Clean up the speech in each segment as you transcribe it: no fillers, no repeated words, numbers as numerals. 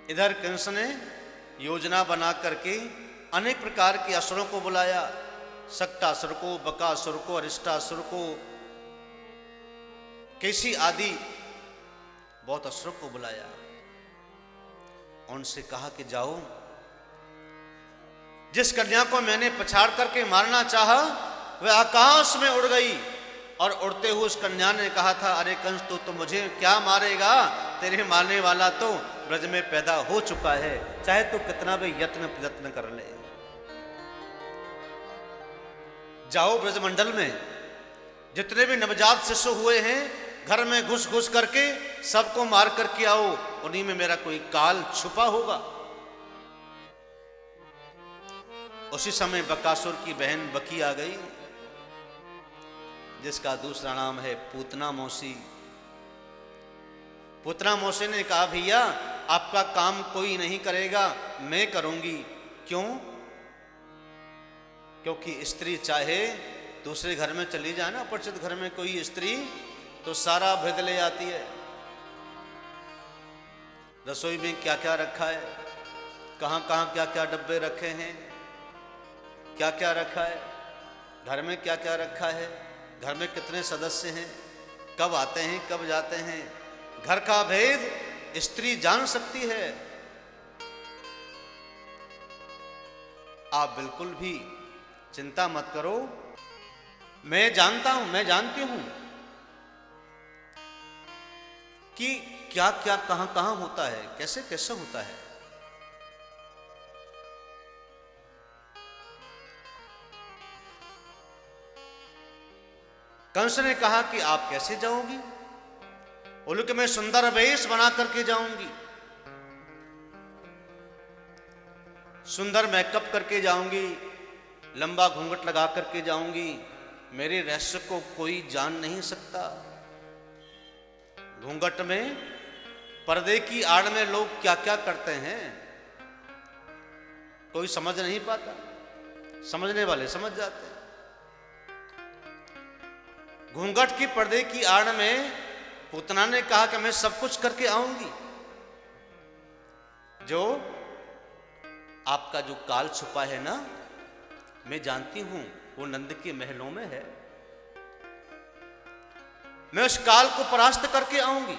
इधर कंस ने योजना बना करके अनेक प्रकार के असुरों को बुलाया, सक्टासुर को, बकासुर को, अरिष्टासुर को, केसी आदि बहुत असुरों को बुलाया। उनसे कहा कि जाओ, जिस कन्या को मैंने पछाड़ करके मारना चाहा वह आकाश में उड़ गई, और उड़ते हुए उस कन्या ने कहा था, अरे कंस तो मुझे क्या मारेगा, तेरे मारने वाला तो ब्रज में पैदा हो चुका है, चाहे तू कितना भी यत्न प्रयत्न कर ले। जाओ ब्रजमंडल में जितने भी नवजात शिशु हुए हैं घर में घुस घुस करके सबको मार करके आओ, उन्हीं में मेरा कोई काल छुपा होगा। उसी समय बकासुर की बहन बकी आ गई, जिसका दूसरा नाम है पूतना मौसी। पूतना मौसी ने कहा, भैया आपका काम कोई नहीं करेगा, मैं करूंगी। क्यों? क्योंकि स्त्री चाहे दूसरे घर में चली जाए ना, अपरिचित घर में कोई स्त्री, तो सारा भेद ले आती है। रसोई में क्या क्या रखा है, कहां कहां क्या क्या डब्बे रखे हैं, क्या क्या रखा है, घर में क्या क्या रखा है, घर में कितने सदस्य हैं, कब आते हैं कब जाते हैं, घर का भेद स्त्री जान सकती है। आप बिल्कुल भी चिंता मत करो, मैं जानता हूं, मैं जानती हूं कि क्या क्या कहां कहां होता है, कैसे कैसे होता है। कंस ने कहा कि आप कैसे जाओगी? बोले कि मैं सुंदर वेश बना करके जाऊंगी, सुंदर मेकअप करके जाऊंगी, लंबा घूंघट लगा करके जाऊंगी, मेरे रहस्य को कोई जान नहीं सकता। घूंघट में, पर्दे की आड़ में लोग क्या क्या करते हैं कोई समझ नहीं पाता, समझने वाले समझ जाते हैं। घूंघट की पर्दे की आड़ में पूतना ने कहा कि मैं सब कुछ करके आऊंगी, जो आपका जो काल छुपा है ना, मैं जानती हूं वो नंद के महलों में है, मैं उस काल को परास्त करके आऊंगी।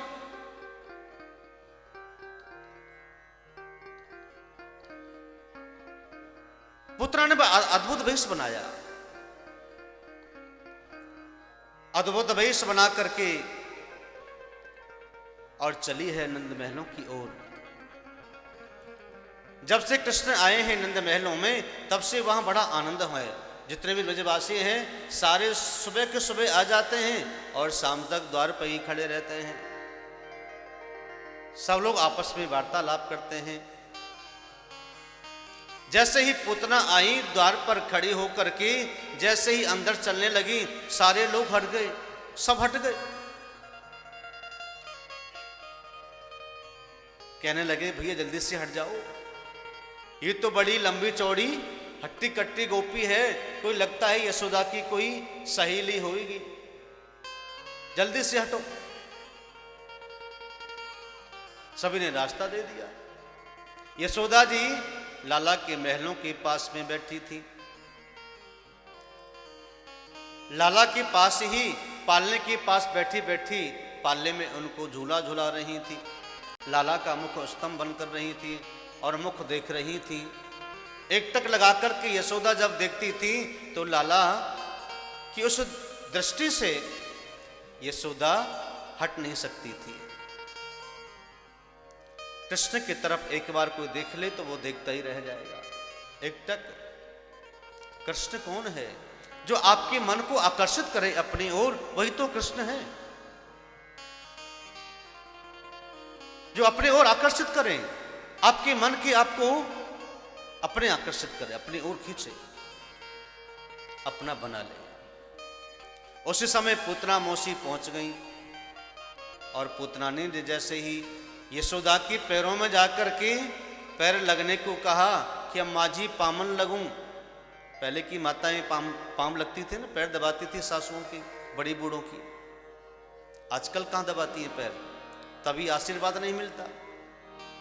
पुत्रा ने अद्भुत वेश बनाया, अद्भुत वेश बना करके और चली है नंद महलों की ओर। जब से कृष्ण आए हैं नंद महलों में, तब से वहां बड़ा आनंद है। जितने भी ब्रजवासी हैं सारे सुबह के सुबह आ जाते हैं और शाम तक द्वार पर ही खड़े रहते हैं। सब लोग आपस में वार्तालाप करते हैं। जैसे ही पूतना आई द्वार पर खड़ी होकर के, जैसे ही अंदर चलने लगी, सारे लोग हट गए, सब हट गए। कहने लगे, भैया जल्दी से हट जाओ, ये तो बड़ी लंबी चौड़ी हट्टी कट्टी गोपी है, कोई लगता है यशोदा की कोई सहेली होगी, जल्दी से हटो। सभी ने रास्ता दे दिया। यशोदा जी लाला के महलों के पास में बैठी थी। लाला के पास ही पालने के पास बैठी बैठी पालने में उनको झूला झूला रही थी। लाला का मुख स्तंभ बन कर रही थी और मुख देख रही थी। एक टक लगाकर के यशोदा जब देखती थी तो लाला की उस दृष्टि से यशोदा हट नहीं सकती थी। कृष्ण की तरफ एक बार कोई देख ले तो वो देखता ही रह जाएगा। एक टक कृष्ण कौन है? जो आपके मन को आकर्षित करे अपनी ओर, वही तो कृष्ण है। जो अपने ओर आकर्षित करे, आपके मन की आपको अपने आकर्षित करे, अपनी ओर खींचे, अपना बना ले। उसी समय पूतना मौसी पहुंच गई और पूतना ने जैसे ही यशोदा के पैरों में जाकर के पैर लगने को कहा कि अब माझी पामन लगूं। पहले की माताएं पाम लगती थी ना, पैर दबाती थी सासुओं की, बड़ी बूढ़ों की। आजकल कहां दबाती हैं पैर, तभी आशीर्वाद नहीं मिलता।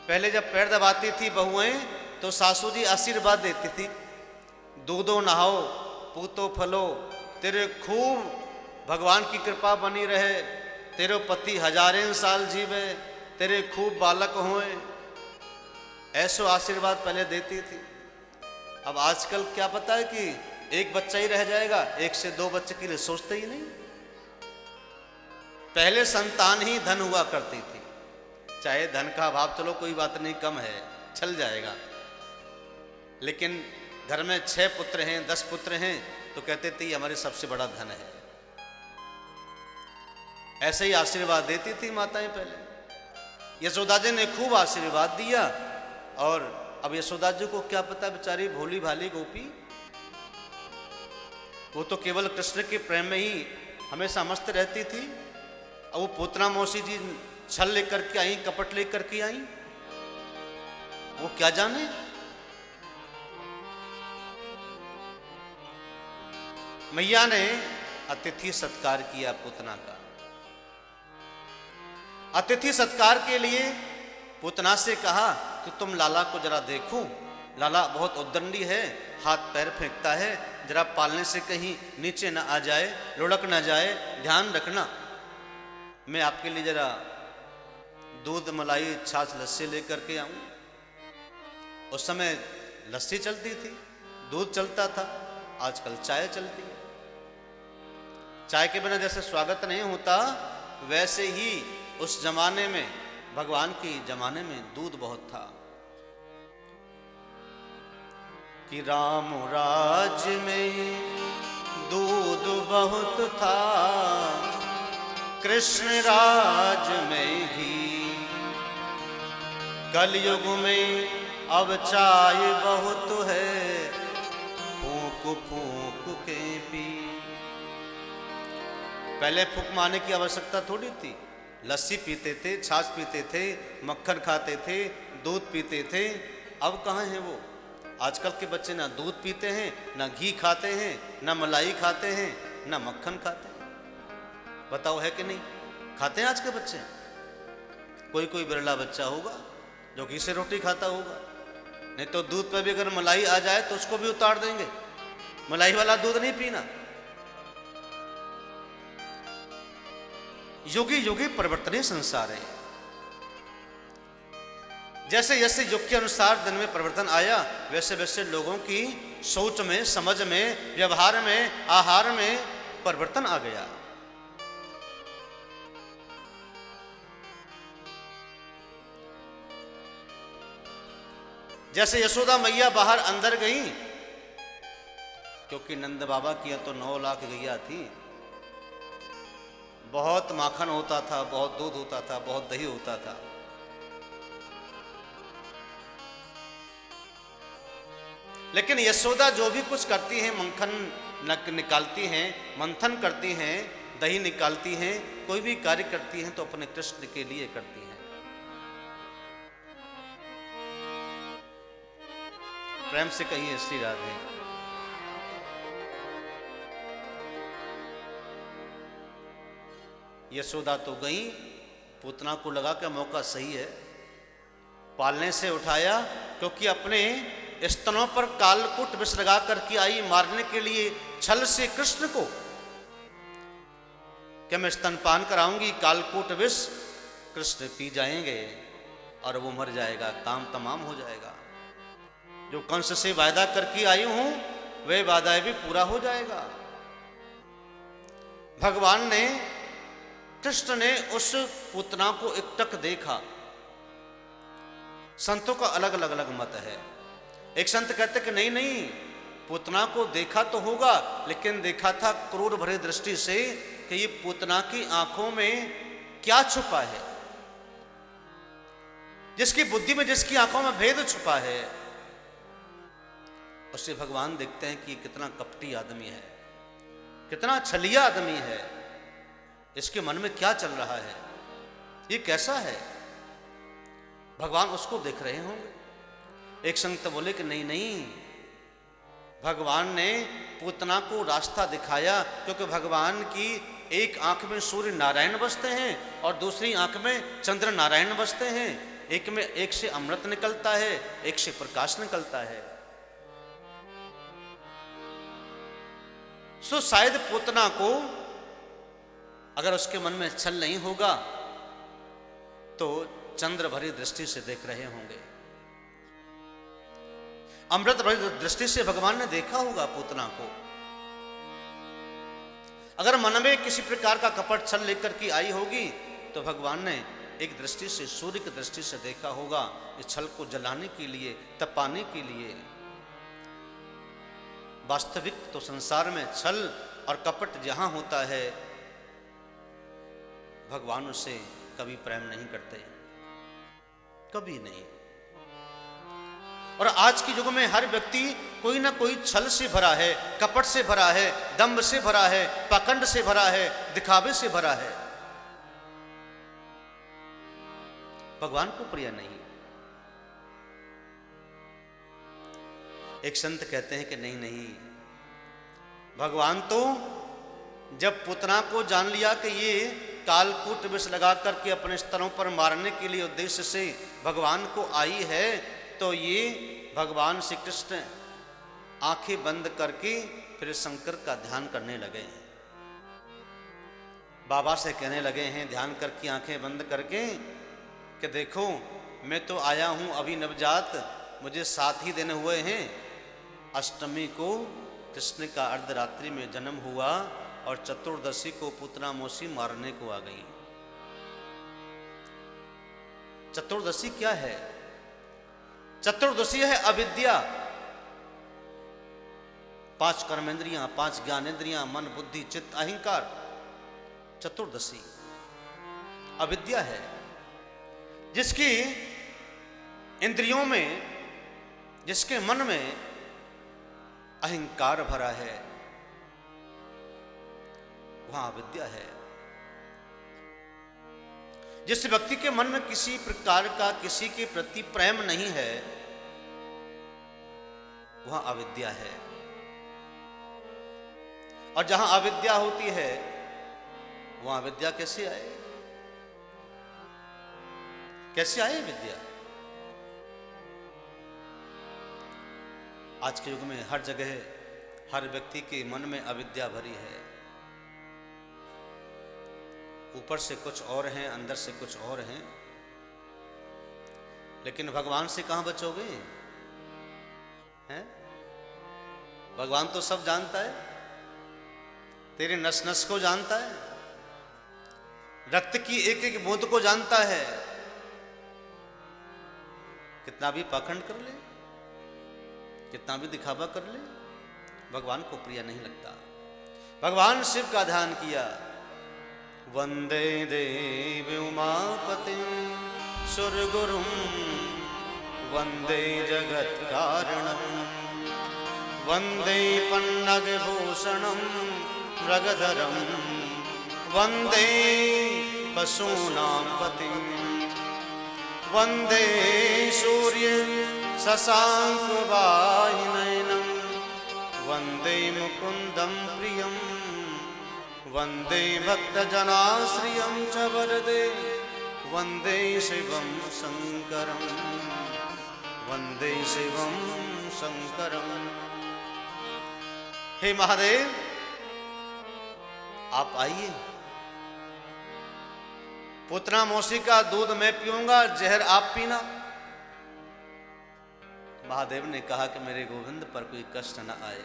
पहले जब पैर दबाती थी बहुएं तो सासू जी आशीर्वाद देती थी, दूधो नहाओ पूतो फलो, तेरे खूब भगवान की कृपा बनी रहे, तेरे पति हजारें साल जीवे, तेरे खूब बालक होए, ऐसो आशीर्वाद पहले देती थी। अब आजकल क्या पता है कि एक बच्चा ही रह जाएगा, 1 से 2 बच्चे के लिए सोचते ही नहीं। पहले संतान ही धन हुआ करती थी, चाहे धन का अभाव चलो कोई बात नहीं, कम है चल जाएगा, लेकिन घर में 6 पुत्र हैं 10 पुत्र हैं तो कहते थे ये हमारे सबसे बड़ा धन है। ऐसे ही आशीर्वाद देती थी माताएं पहले। यशोदा जी ने खूब आशीर्वाद दिया, और अब यशोदा जी को क्या पता, बेचारी भोली भाली गोपी, वो तो केवल कृष्ण के प्रेम में ही हमेशा मस्त रहती थी। अब वो पूतना मौसी जी छल लेकर के आई, कपट लेकर के आई, वो क्या जाने। मैया ने अतिथि सत्कार किया पूतना का। अतिथि सत्कार के लिए पूतना से कहा कि तुम लाला को जरा देखो, लाला बहुत उद्दंडी है, हाथ पैर फेंकता है, जरा पालने से कहीं नीचे ना आ जाए, लुढ़क ना जाए, ध्यान रखना। मैं आपके लिए जरा दूध मलाई छाछ लस्सी लेकर के आऊं। उस समय लस्सी चलती थी, दूध चलता था, आजकल चाय चलती है। चाय के बिना जैसे स्वागत नहीं होता, वैसे ही उस जमाने में, भगवान के जमाने में दूध बहुत था। कि राम राज में दूध बहुत था, कृष्ण राज में ही, कलयुग में अब चाय बहुत है, फूंक फूंक के पी। पहले फूंक मारने की आवश्यकता थोड़ी थी, लस्सी पीते थे, छाछ पीते थे, मक्खन खाते थे, दूध पीते थे। अब कहाँ है वो? आजकल के बच्चे ना दूध पीते हैं, ना घी खाते हैं, ना मलाई खाते हैं, ना मक्खन खाते हैं। बताओ है कि नहीं? खाते हैं आज के बच्चे? कोई कोई बिरला बच्चा होगा जो घी से रोटी खाता होगा, नहीं तो दूध पर भी अगर मलाई आ जाए तो उसको भी उतार देंगे, मलाई वाला दूध नहीं पीना। युगी युगी परिवर्तनीय संसार है। जैसे जैसे युग के अनुसार दिन में परिवर्तन आया, वैसे वैसे लोगों की सोच में, समझ में, व्यवहार में, आहार में परिवर्तन आ गया। जैसे यशोदा मैया बाहर अंदर गई, क्योंकि नंद बाबा की तो 9 लाख गैया थी, बहुत माखन होता था, बहुत दूध होता था, बहुत दही होता था। लेकिन यशोदा जो भी कुछ करती हैं, मक्खन निकालती हैं, मंथन करती हैं, दही निकालती हैं, कोई भी कार्य करती हैं तो अपने कृष्ण के लिए करती हैं। प्रेम से कहिए श्री राधे। यशोदा तो गई, पूतना को लगा कि मौका सही है, पालने से उठाया, क्योंकि अपने स्तनों पर कालकूट विष लगा करके आई मारने के लिए छल से कृष्ण को, कि मैं स्तनपान कराऊंगी, कालकूट विष कृष्ण पी जाएंगे और वो मर जाएगा, काम तमाम हो जाएगा। जो कंस से वायदा करके आई हूं वह वादा भी पूरा हो जाएगा। भगवान ने, कृष्ण ने उस पूतना को एकटक देखा। संतों का अलग अलग अलग मत है। एक संत कहते कि नहीं नहीं, पूतना को देखा तो होगा, लेकिन देखा था क्रूर भरे दृष्टि से कि ये पूतना की आंखों में क्या छुपा है, जिसकी बुद्धि में, जिसकी आंखों में भेद छुपा है। उससे भगवान देखते हैं कि ये कितना कपटी आदमी है, कितना छलिया आदमी है, इसके मन में क्या चल रहा है, ये कैसा है। भगवान उसको देख रहे होंगे। एक संत बोले कि नहीं नहीं, भगवान ने पूतना को रास्ता दिखाया, क्योंकि भगवान की एक आंख में सूर्य नारायण बसते हैं और दूसरी आंख में चंद्र नारायण बसते हैं। एक से अमृत निकलता है, एक से प्रकाश निकलता है। सो शायद पूतना को अगर उसके मन में छल नहीं होगा तो चंद्र भरी दृष्टि से देख रहे होंगे, अमृत भरी दृष्टि से भगवान ने देखा होगा पूतना को। अगर मन में किसी प्रकार का कपट छल लेकर की आई होगी तो भगवान ने एक दृष्टि से, सूर्य की दृष्टि से देखा होगा, इस छल को जलाने के लिए, तपाने के लिए। वास्तविक तो संसार में छल और कपट जहां होता है, भगवान उससे कभी प्रेम नहीं करते, कभी नहीं। और आज के युग में हर व्यक्ति कोई ना कोई छल से भरा है, कपट से भरा है, दंभ से भरा है, पाखंड से भरा है, दिखावे से भरा है। भगवान को प्रिय नहीं। एक संत कहते हैं कि नहीं नहीं, भगवान तो जब पूतना को जान लिया कि ये कालकूट विष लगा करके अपने स्तरों पर मारने के लिए उद्देश्य से भगवान को आई है, तो ये भगवान श्री कृष्ण आंखें बंद करके फिर शंकर का ध्यान करने लगे हैं। बाबा से कहने लगे हैं ध्यान करके आंखें बंद करके कि देखो मैं तो आया हूं अभी नवजात, मुझे 7 ही दिन हुए हैं। अष्टमी को कृष्ण का अर्धरात्रि में जन्म हुआ और चतुर्दशी को पूतना मौसी मारने को आ गई। चतुर्दशी क्या है? चतुर्दशी है अविद्या। 5 कर्मेंद्रियां, 5 ज्ञानेंद्रियां, मन बुद्धि चित्त अहंकार, चतुर्दशी अविद्या है। जिसकी इंद्रियों में, जिसके मन में अहंकार भरा है, वहां अविद्या है। जिस व्यक्ति के मन में किसी प्रकार का किसी के प्रति प्रेम नहीं है, वहां अविद्या है। और जहां अविद्या होती है वहां विद्या कैसे आए? कैसे आए विद्या? आज के युग में हर जगह हर व्यक्ति के मन में अविद्या भरी है। ऊपर से कुछ और हैं, अंदर से कुछ और हैं। लेकिन भगवान से कहां बचोगे? हैं? भगवान तो सब जानता है, तेरे नस नस को जानता है, रक्त की एक एक बूंद को जानता है। कितना भी पाखंड कर ले, कितना भी दिखावा कर ले, भगवान को प्रिय नहीं लगता। भगवान शिव का ध्यान किया। वंदे देव उमापतिं सुरगुरुं वंदे जगत कारणं वंदे पन्नगभूषणं मृगधरं वंदे पशूनां पतिं वंदे सूर्य शशांक वाहिनयनं वंदे मुकुंदं प्रियं वंदे भक्तजनाश्रियं च वरदे वंदे शिवं शंकरं वंदे शिवं शंकरं। हे महादेव, आप आइए। पूतना मौसी का दूध मैं पीऊंगा, जहर आप पीना। महादेव ने कहा कि मेरे गोविंद पर कोई कष्ट न आए।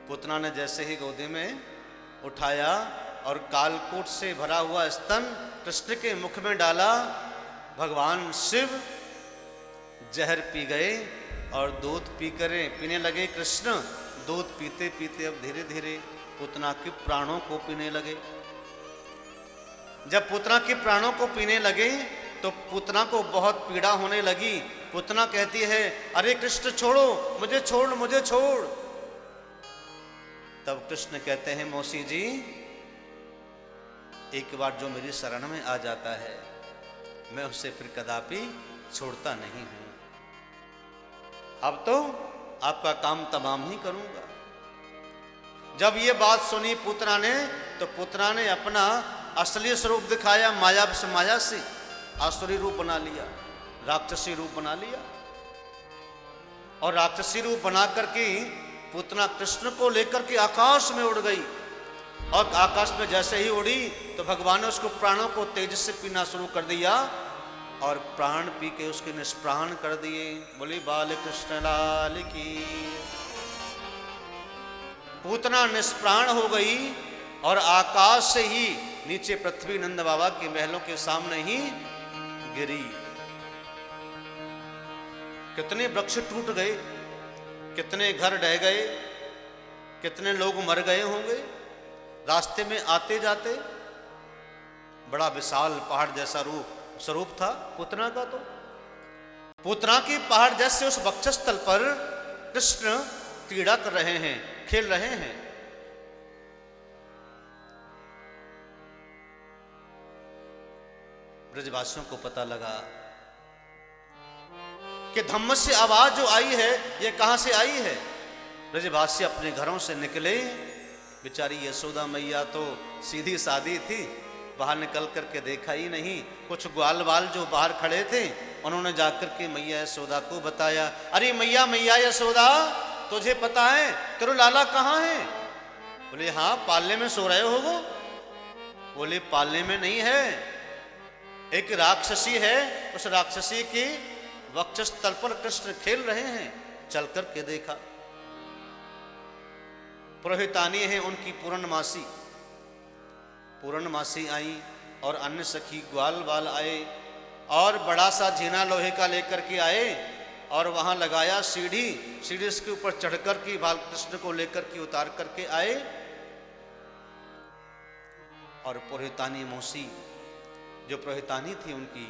पूतना ने जैसे ही गोदी में उठाया और कालकूट से भरा हुआ स्तन कृष्ण के मुख में डाला, भगवान शिव जहर पी गए और दूध पीने लगे। कृष्ण दूध पीते पीते अब धीरे धीरे पूतना के प्राणों को पीने लगे। जब पूतना के प्राणों को पीने लगे तो पूतना को बहुत पीड़ा होने लगी। पूतना कहती है, अरे कृष्ण छोड़ो, मुझे छोड़, मुझे छोड़। तब कृष्ण कहते हैं, मौसी जी, एक बार जो मेरी शरण में आ जाता है मैं उसे फिर कदापि छोड़ता नहीं हूं। अब तो आपका काम तमाम ही करूंगा। जब ये बात सुनी पूतना ने, तो पूतना ने अपना असली स्वरूप दिखाया माया से। आसुरी रूप बना लिया, राक्षसी रूप बना लिया। और राक्षसी रूप बना करके पूतना कृष्ण को लेकर के आकाश में उड़ गई। और आकाश में जैसे ही उड़ी तो भगवान ने उसको प्राणों को तेज से पीना शुरू कर दिया और प्राण पी के उसके निष्प्राण कर दिए। बोली बाल कृष्ण लाल की। पूतना निष्प्राण हो गई और आकाश से ही नीचे पृथ्वी नंद बाबा के महलों के सामने ही गिरी। कितने वृक्ष टूट गए, कितने घर ढह गए, कितने लोग मर गए होंगे रास्ते में आते जाते। बड़ा विशाल पहाड़ जैसा स्वरूप था पूतना का। तो पूतना की पहाड़ जैसे उस वक्षस्थल पर कृष्ण क्रीड़ा कर रहे हैं, खेल रहे हैं। ब्रजवासियों को पता लगा कि धम्म से आवाज जो आई है ये कहां से आई है। ब्रजवासी अपने घरों से निकले। बेचारी यशोदा मैया तो सीधी सादी थी, बाहर निकल करके देखा ही नहीं। कुछ ग्वाल बाल जो बाहर खड़े थे उन्होंने जाकर के मैया यशोदा को बताया, अरे मैया मैया यशोदा, तुझे पता है तेरा लाला कहाँ है? बोले हाँ, पालने में सो रहे हो वो। बोले पालने में नहीं है, एक राक्षसी है, उस राक्षसी की वक्षस्थल पर कृष्ण खेल रहे हैं। चल कर के देखा। पुरोहितानी है उनकी पूर्णमासी आई और अन्य सखी ग्वाल बाल आए और बड़ा सा झीना लोहे का लेकर के आए और वहां लगाया सीढ़ी के ऊपर चढ़कर के बाल कृष्ण को लेकर के उतार करके आए। और पुरोहितानी मौसी, जो पुरोहितानी थी उनकी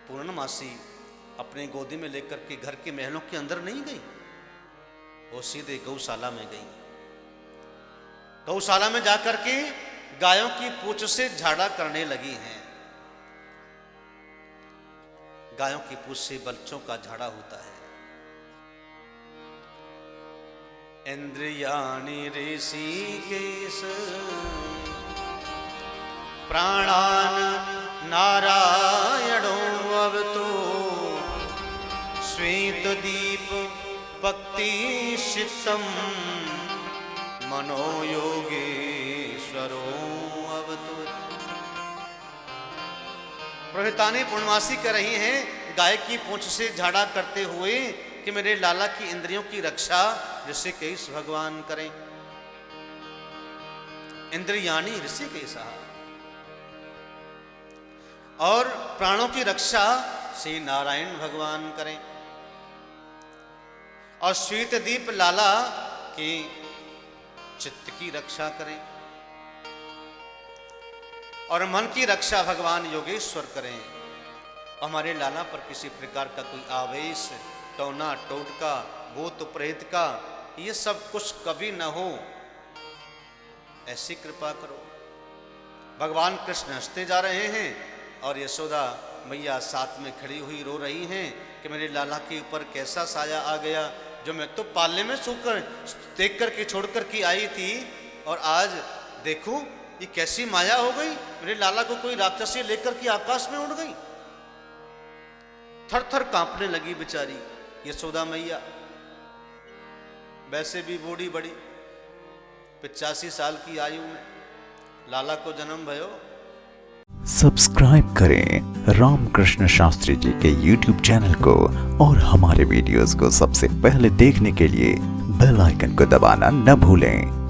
पूर्णमासी, अपने गोदी में लेकर के घर के महलों के अंदर नहीं गई, वो सीधे गौशाला में गई। गौशाला में जाकर के गायों की पूंछ से झाड़ा करने लगी हैं। गायों की पूंछ से बच्चों का झाड़ा होता है। इंद्रियाणि ऋषिकेश प्राणान नारायणो अवतो श्वेत दीप भक्ति शितम मनोयोगेश्वरो अवतु। पुरोहितानी पूर्णमासी कर रही हैं गाय की पूंछ से झाड़ा करते हुए कि मेरे लाला की इंद्रियों की रक्षा ऋषिकेश भगवान करें। इंद्रियाणी ऋषिकेश और प्राणों की रक्षा श्री नारायण भगवान करें। और श्वेत दीप लाला की चित्त की रक्षा करें और मन की रक्षा भगवान योगेश्वर करें। हमारे लाला पर किसी प्रकार का कोई आवेश, टोना टोटका, भूत प्रेत का, ये सब कुछ कभी न हो, ऐसी कृपा करो। भगवान कृष्ण हंसते जा रहे हैं और यशोदा मैया साथ में खड़ी हुई रो रही हैं कि मेरे लाला के ऊपर कैसा साया आ गया, जो मैं तो पालने में सोकर देख करके छोड़ कर के आई थी और आज देखूं ये कैसी माया हो गई। मेरे लाला को कोई राक्षसी लेकर के आकाश में उड़ गई। थर थर कांपने लगी बेचारी यशोदा मैया। वैसे भी बूढ़ी बड़ी, 85 साल की आयु में लाला को जन्म भयो। सब्सक्राइब करें रामकृष्ण शास्त्री जी के YouTube चैनल को और हमारे वीडियोस को सबसे पहले देखने के लिए बेल आइकन को दबाना न भूलें।